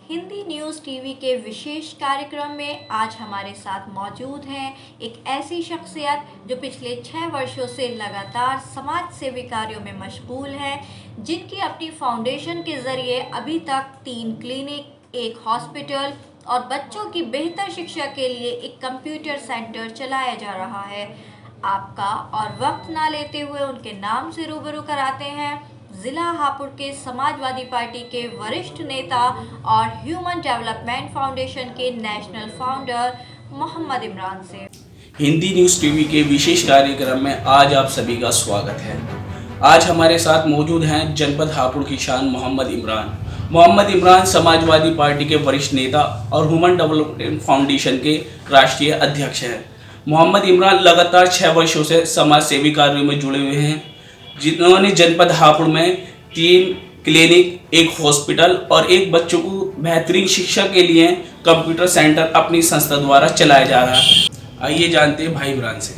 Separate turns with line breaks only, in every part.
Hindi news TV के विशेष कार्यक्रम में आज हमारे साथ मौजूद हैं एक ऐसी शख्सियत जो पिछले 6 वर्षों से लगातार समाज सेवी कार्यों में मशगूल है, जिनकी अपनी फाउंडेशन के ज़रिए अभी तक 3 क्लिनिक, एक हॉस्पिटल और बच्चों की बेहतर शिक्षा के लिए एक कंप्यूटर सेंटर चलाया जा रहा है। आपका और वक्त ना लेते हुए उनके नाम से रूबरू कराते हैं जिला हापुड़ के समाजवादी पार्टी के वरिष्ठ नेता और ह्यूमन डेवलपमेंट फाउंडेशन के नेशनल फाउंडर मोहम्मद इमरान से।
हिंदी न्यूज़ टीवी के विशेष कार्यक्रम में आज आप सभी का स्वागत है। आज हमारे साथ मौजूद हैं जनपद हापुड़ की शान मोहम्मद इमरान। मोहम्मद इमरान समाजवादी पार्टी के वरिष्ठ नेता और ह्यूमन डेवलपमेंट फाउंडेशन के राष्ट्रीय अध्यक्ष हैं। मोहम्मद इमरान लगातार 6 वर्षों से समाज सेवी कार्यों में जुड़े हुए हैं, जिन्होंने जनपद हापुड़ में 3 क्लिनिक, एक हॉस्पिटल और एक बच्चों को बेहतरीन शिक्षा के लिए कंप्यूटर सेंटर अपनी संस्था द्वारा चलाया जा रहा है। आइए जानते हैं भाई इमरान से।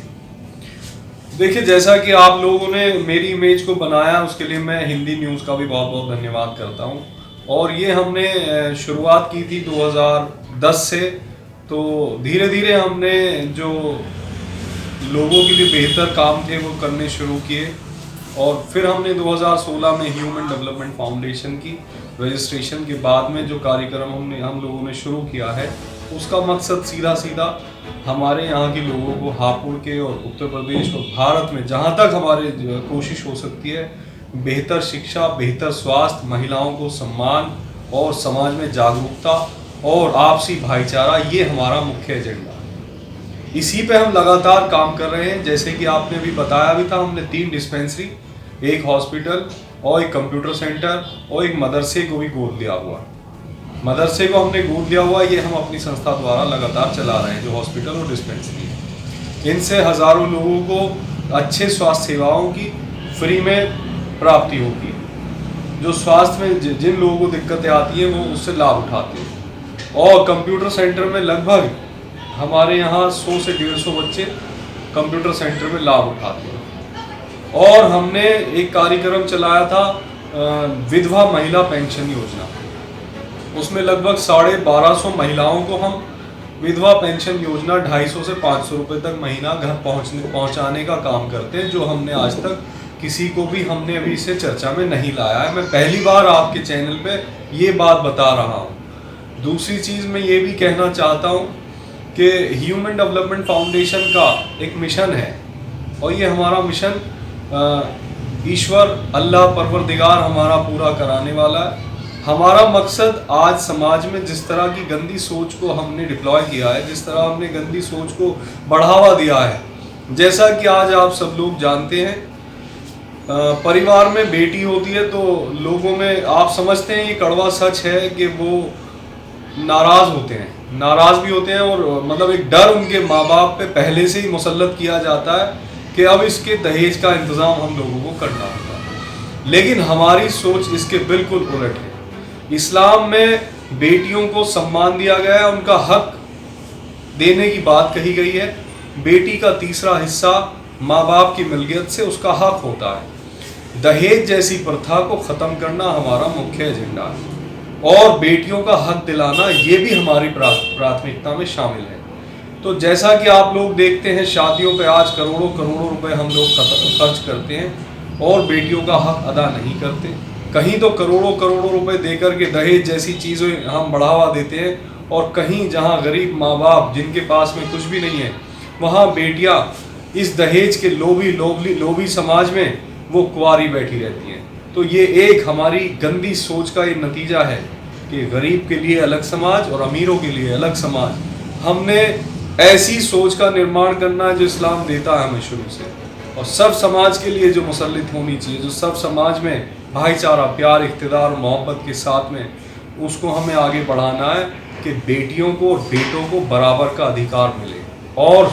देखिए, जैसा कि आप लोगों ने मेरी इमेज को बनाया, उसके लिए मैं हिंदी न्यूज़ का भी बहुत बहुत धन्यवाद करता हूं। और ये हमने शुरुआत की थी 2010 से, तो धीरे धीरे हमने जो लोगों के लिए बेहतर काम थे वो करने शुरू किए। और फिर हमने 2016 में ह्यूमन डेवलपमेंट फाउंडेशन की रजिस्ट्रेशन के बाद में जो कार्यक्रम हम लोगों ने शुरू किया है, उसका मकसद सीधा हमारे यहाँ के लोगों को हापुड़ के और उत्तर प्रदेश और भारत में जहाँ तक हमारे कोशिश हो सकती है, बेहतर शिक्षा, बेहतर स्वास्थ्य, महिलाओं को सम्मान और समाज में जागरूकता और आपसी भाईचारा, ये हमारा मुख्य एजेंडा है। इसी पे हम लगातार काम कर रहे हैं। जैसे कि आपने भी बताया भी था, हमने 3 डिस्पेंसरी, एक हॉस्पिटल और एक कंप्यूटर सेंटर और एक मदरसे को भी गोद लिया हुआ। मदरसे को हमने गोद लिया हुआ, ये हम अपनी संस्था द्वारा लगातार चला रहे हैं, जो हॉस्पिटल और डिस्पेंसरी है। इनसे हज़ारों लोगों को अच्छे स्वास्थ्य सेवाओं की फ्री में प्राप्ति होती है। जो स्वास्थ्य में जिन लोगों को दिक्कतें आती हैं वो उससे लाभ उठाते हैं। और कंप्यूटर सेंटर में लगभग हमारे यहाँ 100 से 150 बच्चे कंप्यूटर सेंटर में लाभ उठाते हैं। और हमने एक कार्यक्रम चलाया था विधवा महिला पेंशन योजना। उसमें लगभग 1250 महिलाओं को हम विधवा पेंशन योजना 250 से 500 रुपये तक महीना घर पहुँचाने का काम करते हैं, जो हमने आज तक किसी को भी हमने अभी इसे चर्चा में नहीं लाया है। मैं पहली बार आपके चैनल पे ये बात बता रहा हूँ। दूसरी चीज़ मैं ये भी कहना चाहता हूँ कि ह्यूमन डेवलपमेंट फाउंडेशन का एक मिशन है, और ये हमारा मिशन ईश्वर अल्लाह परवरदिगार हमारा पूरा कराने वाला है। हमारा मकसद आज समाज में जिस तरह की गंदी सोच को हमने डिप्लॉय किया है, जिस तरह हमने गंदी सोच को बढ़ावा दिया है, जैसा कि आज आप सब लोग जानते हैं, परिवार में बेटी होती है तो लोगों में आप समझते हैं, ये कड़वा सच है कि वो नाराज़ होते हैं, नाराज़ भी होते हैं, और मतलब एक डर उनके माँ बाप पे पहले से ही मुसल्लत किया जाता है कि अब इसके दहेज का इंतज़ाम हम लोगों को करना होगा। लेकिन हमारी सोच इसके बिल्कुल उलट है। इस्लाम में बेटियों को सम्मान दिया गया है, उनका हक देने की बात कही गई है। बेटी का तीसरा हिस्सा माँ बाप की मिल्कियत से उसका हक होता है। दहेज जैसी प्रथा को ख़त्म करना हमारा मुख्य एजेंडा है, और बेटियों का हक दिलाना ये भी हमारी प्राथमिकता में शामिल है। तो जैसा कि आप लोग देखते हैं, शादियों पे आज करोड़ों करोड़ों रुपए हम लोग खर्च करते हैं और बेटियों का हक अदा नहीं करते। कहीं तो करोड़ों करोड़ों रुपए देकर के दहेज जैसी चीज़ें हम बढ़ावा देते हैं, और कहीं जहां गरीब माँ बाप जिनके पास में कुछ भी नहीं है, वहाँ बेटियाँ इस दहेज के लोभी समाज में वो कुंवारी बैठी रहती हैं। तो ये एक हमारी गंदी सोच का ये नतीजा है कि गरीब के लिए अलग समाज और अमीरों के लिए अलग समाज। हमने ऐसी सोच का निर्माण करना है जो इस्लाम देता है हमें शुरू से, और सब समाज के लिए जो मुसल्लित होनी चाहिए, जो सब समाज में भाईचारा, प्यार, इक़्तिदार और मोहब्बत के साथ में, उसको हमें आगे बढ़ाना है कि बेटियों को और बेटों को बराबर का अधिकार मिले, और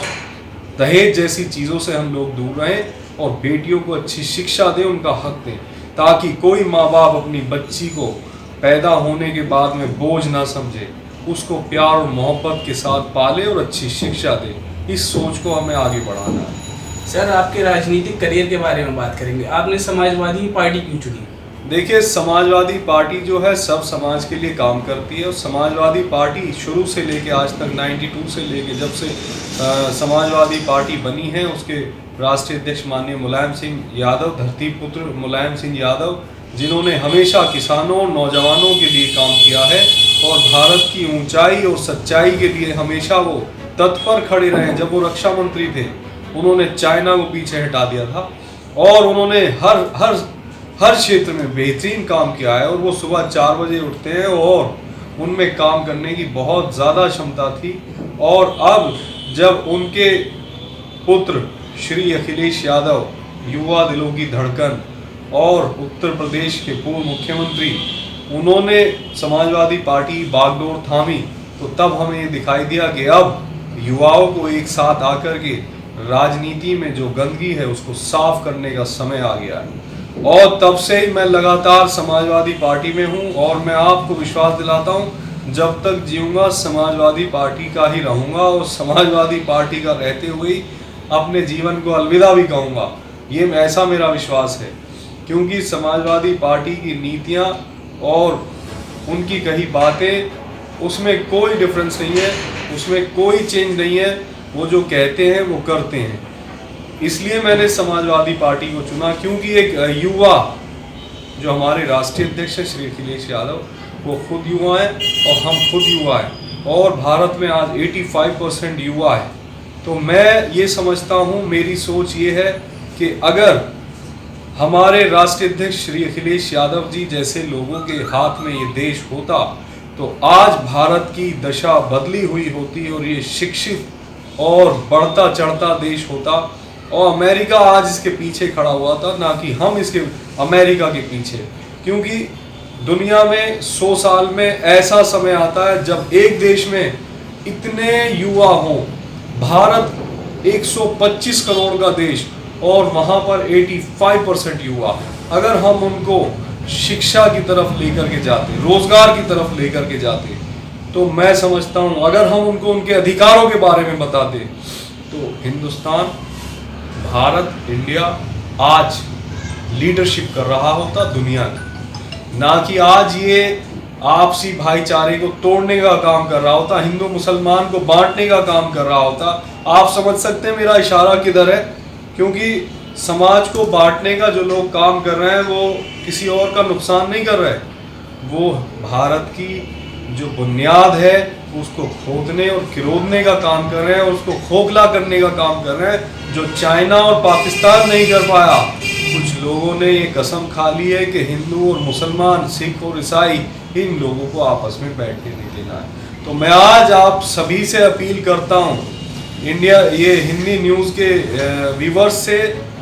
दहेज जैसी चीज़ों से हम लोग दूर रहें, और बेटियों को अच्छी शिक्षा दें, उनका हक दें, ताकि कोई माँ बाप अपनी बच्ची को पैदा होने के बाद में बोझ ना समझे, उसको प्यार और मोहब्बत के साथ पाले और अच्छी शिक्षा दे। इस सोच को हमें आगे बढ़ाना है।
सर, आपके राजनीतिक करियर के बारे में बात करेंगे। आपने समाजवादी पार्टी क्यों चुनी?
देखिए, समाजवादी पार्टी जो है सब समाज के लिए काम करती है और समाजवादी पार्टी शुरू से लेके आज तक 92 से लेके जब से समाजवादी पार्टी बनी है, उसके राष्ट्रीय अध्यक्ष माननीय मुलायम सिंह यादव, धरती पुत्र मुलायम सिंह यादव, जिन्होंने हमेशा किसानों और नौजवानों के लिए काम किया है और भारत की ऊंचाई और सच्चाई के लिए हमेशा वो तत्पर खड़े रहे। जब वो रक्षा मंत्री थे, उन्होंने चाइना को पीछे हटा दिया था और उन्होंने हर क्षेत्र में बेहतरीन काम किया है। और वो सुबह 4 बजे उठते हैं और उनमें काम करने की बहुत ज़्यादा क्षमता थी। और अब जब उनके पुत्र श्री अखिलेश यादव, युवा दिलों की धड़कन और उत्तर प्रदेश के पूर्व मुख्यमंत्री, उन्होंने समाजवादी पार्टी बागडोर थामी, तो तब हमें ये दिखाई दिया कि अब युवाओं को एक साथ आकर के राजनीति में जो गंदगी है उसको साफ करने का समय आ गया है। और तब से ही मैं लगातार समाजवादी पार्टी में हूँ और मैं आपको विश्वास दिलाता हूँ, जब तक जीऊँगा समाजवादी पार्टी का ही रहूँगा और समाजवादी पार्टी का रहते हुए ही अपने जीवन को अलविदा भी कहूँगा। ये ऐसा मेरा विश्वास है, क्योंकि समाजवादी पार्टी की नीतियाँ और उनकी कही बातें, उसमें कोई डिफरेंस नहीं है, उसमें कोई चेंज नहीं है। वो जो कहते हैं वो करते हैं। इसलिए मैंने समाजवादी पार्टी को चुना, क्योंकि एक युवा जो हमारे राष्ट्रीय अध्यक्ष हैं श्री अखिलेश यादव, वो खुद युवा हैं और हम खुद युवा हैं और भारत में आज 85% युवा है। तो मैं ये समझता हूँ, मेरी सोच ये है कि अगर हमारे राष्ट्रीय अध्यक्ष श्री अखिलेश यादव जी जैसे लोगों के हाथ में ये देश होता तो आज भारत की दशा बदली हुई होती और ये शिक्षित और बढ़ता चढ़ता देश होता और अमेरिका आज इसके पीछे खड़ा हुआ था, ना कि हम इसके अमेरिका के पीछे। क्योंकि दुनिया में 100 साल में ऐसा समय आता है जब एक देश में इतने युवा हों। भारत 125 करोड़ का देश और वहाँ पर 85% युवा। अगर हम उनको शिक्षा की तरफ लेकर के जाते, रोजगार की तरफ लेकर के जाते, तो मैं समझता हूँ अगर हम उनको उनके अधिकारों के बारे में बताते तो हिंदुस्तान, भारत, इंडिया आज लीडरशिप कर रहा होता दुनिया की, ना कि आज ये आपसी भाईचारे को तोड़ने का काम कर रहा होता, हिंदू मुसलमान को बांटने का काम कर रहा होता। आप समझ सकते हैं मेरा इशारा किधर है, क्योंकि समाज को बांटने का जो लोग काम कर रहे हैं वो किसी और का नुकसान नहीं कर रहे, वो भारत की जो बुनियाद है उसको खोदने और किरोदने का काम कर रहे हैं, उसको खोखला करने का काम कर रहे हैं, जो चाइना और पाकिस्तान नहीं कर पाया। कुछ लोगों ने ये कसम खा ली है कि हिंदू और मुसलमान, सिख और ईसाई, इन लोगों को आपस में बैठने नहीं देना है। तो मैं आज आप सभी से अपील करता हूँ, इंडिया ये हिंदी न्यूज़ के व्यूवर्स से,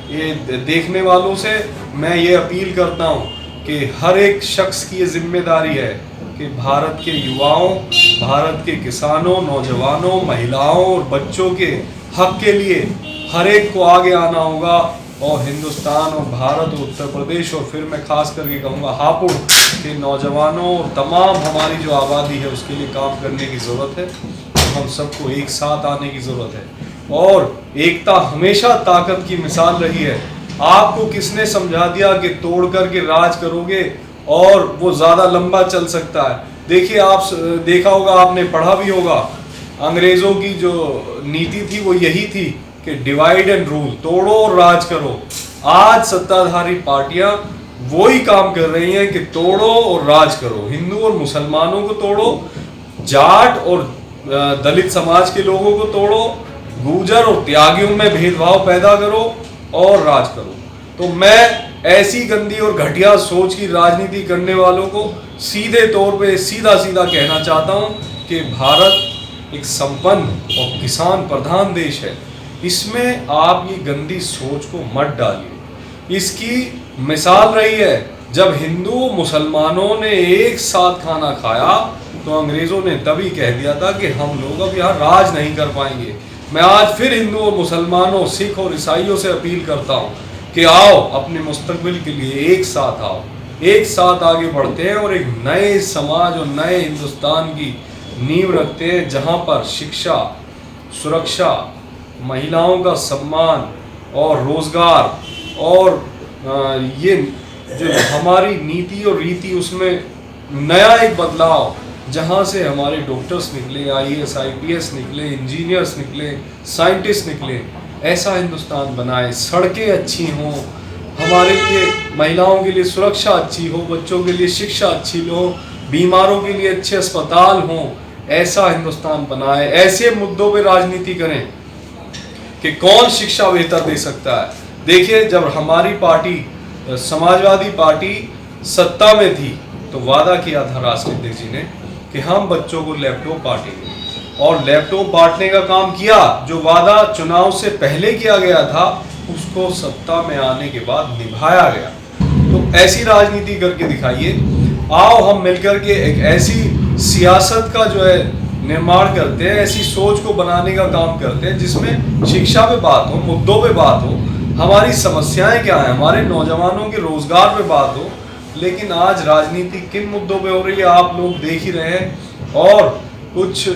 ये देखने वालों से मैं ये अपील करता हूँ कि हर एक शख्स की ये जिम्मेदारी है कि भारत के युवाओं, भारत के किसानों, नौजवानों, महिलाओं और बच्चों के हक के लिए हर एक को आगे आना होगा और हिंदुस्तान और भारत और उत्तर प्रदेश और फिर मैं खास करके कहूँगा हापुड़ के नौजवानों और तमाम हमारी जो आबादी है उसके लिए काम करने की ज़रूरत है। हम सबको एक साथ आने की ज़रूरत है और एकता हमेशा ताकत की मिसाल रही है। आपको किसने समझा दिया कि तोड़ करके राज करोगे और वो ज़्यादा लंबा चल सकता है? देखिए, आप देखा होगा, आपने पढ़ा भी होगा, अंग्रेज़ों की जो नीति थी वो यही थी कि डिवाइड एंड रूल, तोड़ो और राज करो। आज सत्ताधारी पार्टियां वही काम कर रही हैं कि तोड़ो और राज करो, हिंदू और मुसलमानों को तोड़ो, जाट और दलित समाज के लोगों को तोड़ो, गुर्जर और त्यागियों में भेदभाव पैदा करो और राज करो। तो मैं ऐसी गंदी और घटिया सोच की राजनीति करने वालों को सीधे तौर पे सीधा सीधा कहना चाहता हूं कि भारत एक संपन्न और किसान प्रधान देश है। इसमें आप ये गंदी सोच को मत डालिए। इसकी मिसाल रही है जब हिंदू मुसलमानों ने एक साथ खाना खाया तो अंग्रेज़ों ने तभी कह दिया था कि हम लोग अब यहाँ राज नहीं कर पाएंगे। मैं आज फिर हिंदू और मुसलमानों, सिख और ईसाइयों से अपील करता हूँ कि आओ, अपने मुस्तकबिल के लिए एक साथ आओ, एक साथ आगे बढ़ते हैं और एक नए समाज और नए हिंदुस्तान की नींव रखते हैं, जहाँ पर शिक्षा, सुरक्षा, महिलाओं का सम्मान और रोज़गार और ये जो हमारी नीति और रीति उसमें नया एक बदलाव, जहाँ से हमारे डॉक्टर्स निकले, IAS IPS निकले, इंजीनियर्स निकले, साइंटिस्ट निकले, ऐसा हिंदुस्तान बनाए। सड़कें अच्छी हों, हमारे लिए महिलाओं के लिए सुरक्षा अच्छी हो, बच्चों के लिए शिक्षा अच्छी हो, बीमारों के लिए अच्छे अस्पताल हों, ऐसा हिंदुस्तान बनाए। ऐसे मुद्दों पे राजनीति करें कि कौन शिक्षा बेहतर दे सकता है। देखिए, जब हमारी पार्टी समाजवादी पार्टी सत्ता में थी तो वादा किया था राष्ट्रपति जी ने कि हम बच्चों को लैपटॉप बांटेंगे, और लैपटॉप बांटने का काम किया। जो वादा चुनाव से पहले किया गया था उसको सत्ता में आने के बाद निभाया गया। तो ऐसी राजनीति करके दिखाइए। आओ हम मिलकर के एक ऐसी सियासत का जो है निर्माण करते हैं, ऐसी सोच को बनाने का काम करते हैं जिसमें शिक्षा पे बात हो, मुद्दों पे बात हो, हमारी समस्याएं क्या हैं, हमारे नौजवानों के रोजगार पे बात हो। लेकिन आज राजनीति किन मुद्दों पे हो रही है आप लोग देख ही रहे हैं। और कुछ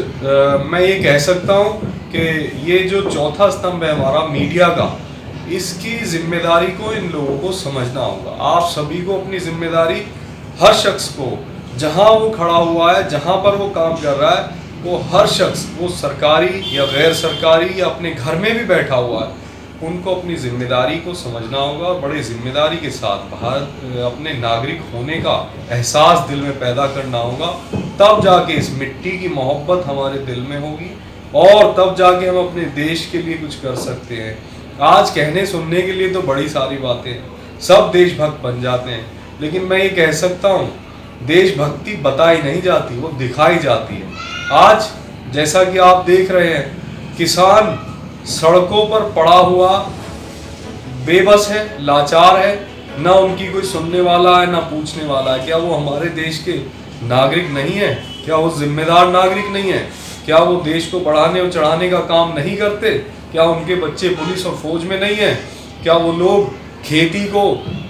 मैं ये कह सकता हूँ कि ये जो चौथा स्तंभ है हमारा मीडिया का, इसकी जिम्मेदारी को इन लोगों को समझना होगा। आप सभी को अपनी जिम्मेदारी, हर शख्स को जहाँ वो खड़ा हुआ है, जहाँ पर वो काम कर रहा है, वो हर शख्स, वो सरकारी या गैर सरकारी या अपने घर में भी बैठा हुआ है, उनको अपनी जिम्मेदारी को समझना होगा और बड़े जिम्मेदारी के साथ भारत अपने नागरिक होने का एहसास दिल में पैदा करना होगा। तब जाके इस मिट्टी की मोहब्बत हमारे दिल में होगी और तब जाके हम अपने देश के लिए कुछ कर सकते हैं। आज कहने सुनने के लिए तो बड़ी सारी बातें, सब देशभक्त बन जाते हैं, लेकिन मैं ये कह सकता हूँ देशभक्ति बताई नहीं जाती, वो दिखाई जाती है। आज जैसा कि आप देख रहे हैं, किसान सड़कों पर पड़ा हुआ बेबस है, लाचार है, ना उनकी कोई सुनने वाला है ना पूछने वाला है। क्या वो हमारे देश के नागरिक नहीं है? क्या वो जिम्मेदार नागरिक नहीं है? क्या वो देश को बढ़ाने और चढ़ाने का काम नहीं करते? क्या उनके बच्चे पुलिस और फौज में नहीं है? क्या वो लोग खेती को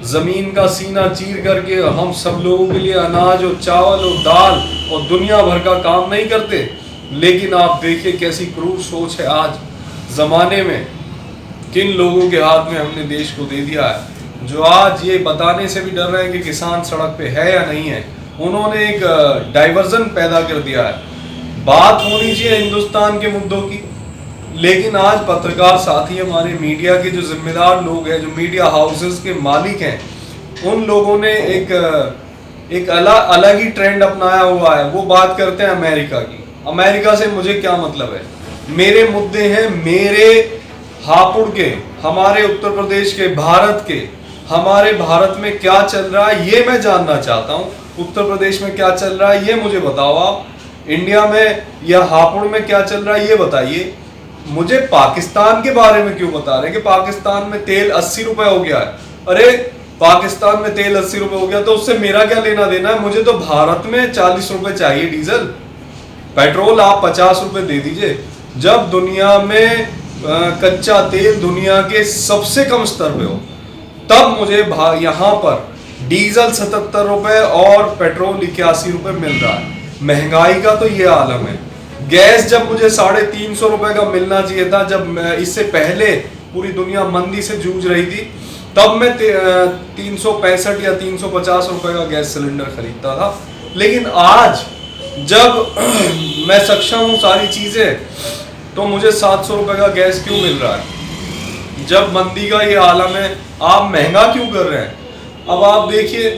जमीन का सीना चीर करके हम सब लोगों के लिए अनाज और चावल और दाल और दुनिया भर का काम नहीं करते? लेकिन आप देखिए कैसी क्रूर सोच है आज जमाने में, किन लोगों के हाथ में हमने देश को दे दिया है, जो आज ये बताने से भी डर रहे हैं कि किसान सड़क पे है या नहीं है। उन्होंने एक डाइवर्जन पैदा कर दिया है। बात होनी चाहिए हिंदुस्तान के मुद्दों की, लेकिन आज पत्रकार साथी, हमारे मीडिया के जो जिम्मेदार लोग हैं, जो मीडिया हाउसेस के मालिक हैं, उन लोगों ने एक अलग ही ट्रेंड अपनाया हुआ है। वो बात करते हैं अमेरिका की। अमेरिका से मुझे क्या मतलब है? मेरे मुद्दे हैं मेरे हापुड़ के, हमारे उत्तर प्रदेश के, भारत के। हमारे भारत में क्या चल रहा है ये मैं जानना चाहता हूँ। उत्तर प्रदेश में क्या चल रहा है ये मुझे बताओ आप। इंडिया में या हापुड़ में क्या चल रहा है ये बताइए। मुझे पाकिस्तान के बारे में क्यों बता रहे हैं कि पाकिस्तान में तेल 80 रुपए हो गया है? अरे पाकिस्तान में तेल 80 रुपए हो गया तो उससे मेरा क्या लेना देना है? मुझे तो भारत में 40 रुपए चाहिए डीजल, पेट्रोल आप 50 रुपए दे दीजिए। जब दुनिया में कच्चा तेल दुनिया के सबसे कम स्तर पे हो, तब मुझे यहाँ पर डीजल 77 रुपए और पेट्रोल 81 रुपए मिल रहा है। महंगाई का तो ये आलम है। गैस जब मुझे 350 रुपए का मिलना चाहिए था, जब इससे पहले पूरी दुनिया मंदी से जूझ रही थी, तब मैं 365 या 350 रुपए का गैस सिलेंडर खरीदता था। लेकिन आज जब मैं सक्षम हूँ सारी चीजें, तो मुझे 700 रुपए का गैस क्यों मिल रहा है? जब मंदी का ये आलम है, आप महंगा क्यों कर रहे हैं? अब आप देखिए,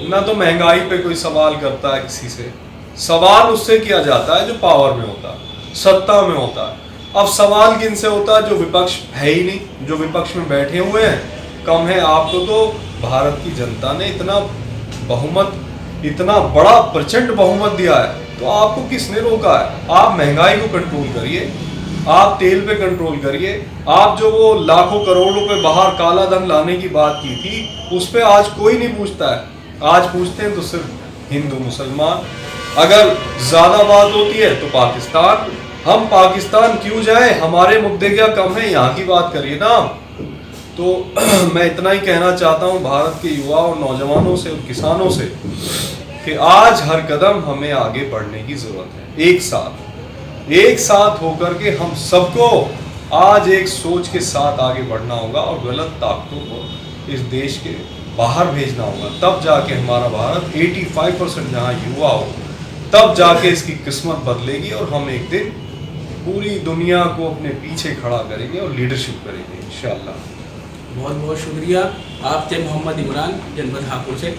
ना तो महंगाई पे कोई सवाल करता है किसी से, सवाल उससे किया जाता है जो पावर में होता है, सत्ता में होता है। अब सवाल किन से होता है? जो विपक्ष है ही नहीं, जो विपक्ष में बैठे हुए हैं, कम है। आपको तो भारत की जनता ने इतना बहुमत, इतना बड़ा प्रचंड बहुमत दिया है, तो आपको किसने रोका है? आप महंगाई को कंट्रोल करिए, आप तेल पे कंट्रोल करिए। आप जो वो लाखों करोड़ रुपए बाहर काला धन लाने की बात की थी, उस पे आज कोई नहीं पूछता है। आज पूछते हैं तो सिर्फ हिंदू मुसलमान। अगर ज्यादा बात होती है तो पाकिस्तान, हम पाकिस्तान क्यों जाए? हमारे मुद्दे क्या कम है? यहाँ की बात करिए ना। तो मैं इतना ही कहना चाहता हूँ भारत के युवा और नौजवानों से और किसानों से कि आज हर कदम हमें आगे बढ़ने की जरूरत है। एक साथ होकर के हम सबको आज एक सोच के साथ आगे बढ़ना होगा और गलत ताकतों को इस देश के बाहर भेजना होगा, तब जाके हमारा भारत 85% जहाँ युवा हो, तब जाके इसकी किस्मत बदलेगी और हम एक दिन पूरी दुनिया को अपने पीछे खड़ा करेंगे और लीडरशिप करेंगे इंशाअल्लाह।
बहुत बहुत शुक्रिया। आप थे मोहम्मद इमरान, जनपद हापुड़ से।